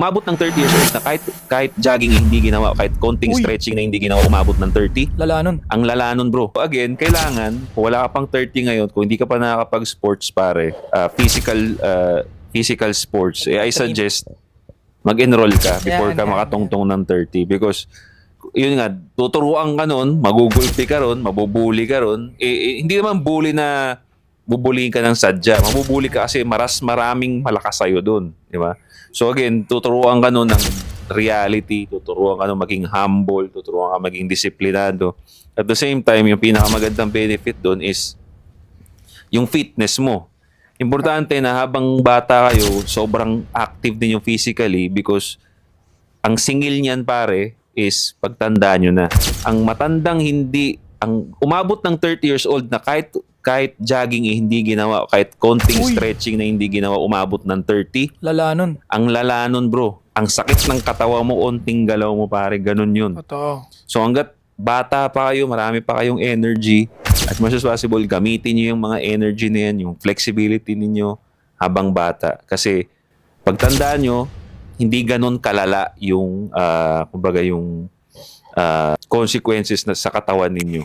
umabot ng 30 years old na kahit jogging hindi ginawa, kahit konting stretching na hindi ginawa, umabot ng 30. Lala nun. Ang lala nun, bro. Again, kailangan, kung wala ka pang 30 ngayon, kung hindi ka pa nakakapag-sports, pare, physical sports, I suggest mag-enroll ka before ka makatungtong ng 30 because yun nga, tuturuan ka nun, magugulpi ka ron, mabubuli ka ron. Hindi naman bully na bubulihin ka ng sadya. Mabubuli ka kasi maraming malakas sa'yo dun. Di ba? So again, tuturuan ka nun ng reality, tuturuan ka nun maging humble, tuturuan ka maging disiplinado. At the same time, yung pinakamagandang benefit dun is yung fitness mo. Importante na habang bata kayo, sobrang active din yung physically because ang singil niyan pare is pagtanda nyo na. Ang matandang ang umabot ng 30 years old na kahit jogging hindi ginawa, kahit konting stretching na hindi ginawa, umabot ng 30. Lala nun. Ang lala nun, bro. Ang sakit ng katawa mo, onting galaw mo pare, ganun yun. Totoo. So hanggat bata pa kayo, marami pa kayong energy, as much as possible, gamitin nyo yung mga energy na yan, yung flexibility ninyo habang bata. Kasi pagtandaan nyo, hindi ganun kalala yung, kumbaga yung consequences na sa katawan ninyo.